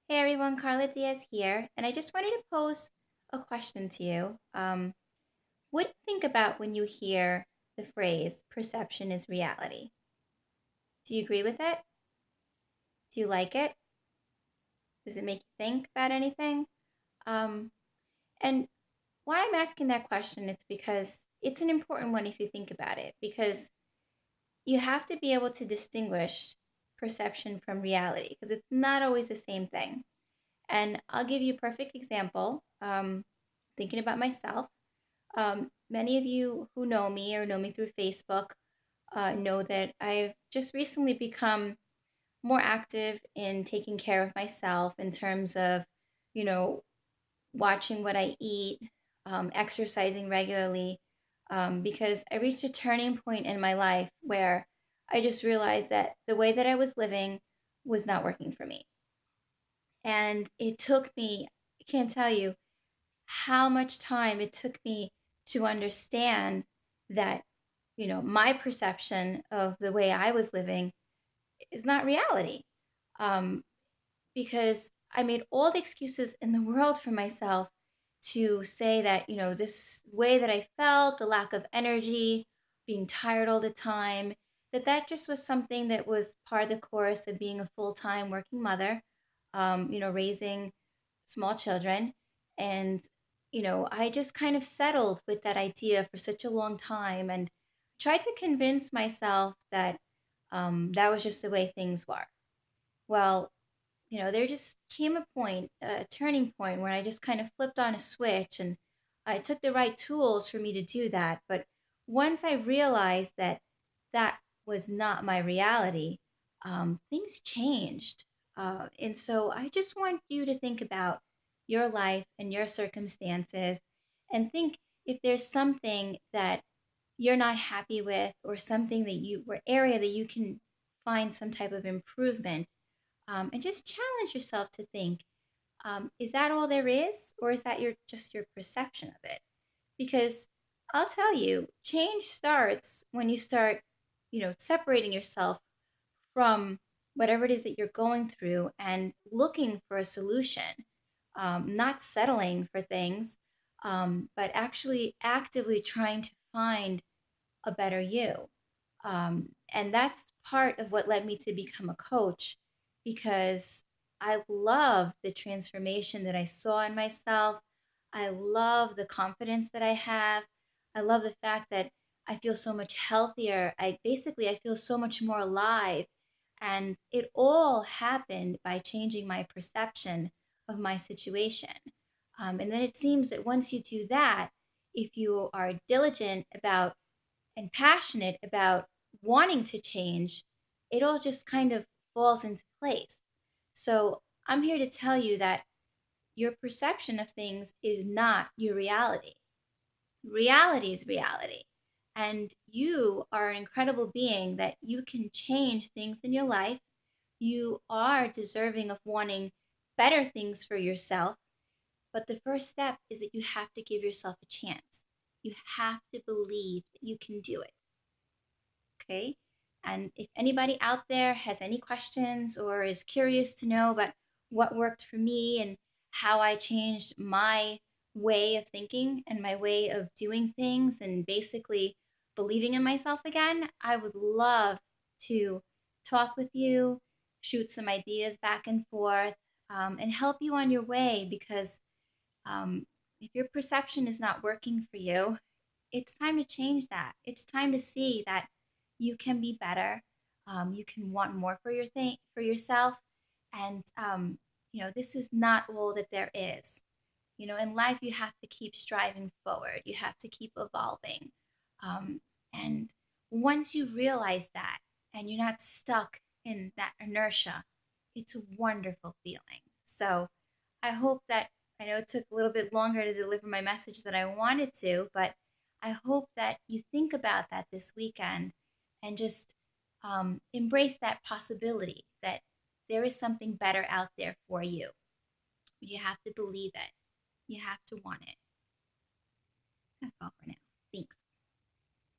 Hey everyone, Carla Diaz here, and I just wanted to pose a question to you. What do you think about when you hear the phrase perception is reality? Do you agree with it? Do you like it? Does it make you think about anything? Um, and why I'm asking that question is because it's an important one if you think about it, because you have to be able to distinguish perception from reality, because it's not always the same thing. And I'll give you a perfect example. Thinking about myself. Many of you who know me or know me through Facebook know that I've just recently become more active in taking care of myself in terms of, you know, watching what I eat, exercising regularly, because I reached a turning point in my life where I just realized that the way that I was living was not working for me. And it took me, I can't tell you how much time it took me to understand that, my perception of the way I was living is not reality. Um, because I made all the excuses in the world for myself to say that, this way that I felt, the lack of energy, being tired all the time, that just was something that was part of the course of being a full-time working mother, raising small children. And, I just kind of settled with that idea for such a long time and tried to convince myself that that was just the way things were. Well, there just came a point, a turning point where I just kind of flipped on a switch and I took the right tools for me to do that. But once I realized that that was not my reality, things changed. And so I just want you to think about your life and your circumstances and think if there's something that you're not happy with or something that or area that you can find some type of improvement, and just challenge yourself to think, is that all there is, or is that just your perception of it? Because I'll tell you, change starts when you start, separating yourself from whatever it is that you're going through and looking for a solution, not settling for things, but actually actively trying to find a better you. And that's part of what led me to become a coach because I love the transformation that I saw in myself. I love the confidence that I have. I love the fact that I feel so much healthier. I feel so much more alive. And it all happened by changing my perception of my situation. And then it seems that once you do that, if you are diligent about and passionate about wanting to change, it all just kind of falls into place. So I'm here to tell you that your perception of things is not your reality. Reality is reality. And you are an incredible being that you can change things in your life. You are deserving of wanting better things for yourself. But the first step is that you have to give yourself a chance. You have to believe that you can do it. Okay. And if anybody out there has any questions or is curious to know about what worked for me and how I changed my way of thinking and my way of doing things and basically believing in myself again, I would love to talk with you, shoot some ideas back and forth, and help you on your way because if your perception is not working for you, it's time to change that. It's time to see that you can be better. You can want more for for yourself, and this is not all that there is. In life, you have to keep striving forward. You have to keep evolving, and once you realize that, and you're not stuck in that inertia, it's a wonderful feeling. So, I hope that I know it took a little bit longer to deliver my message than I wanted to, but I hope that you think about that this weekend and just embrace that possibility that there is something better out there for you. You have to believe it, you have to want it. That's all for now. Thanks.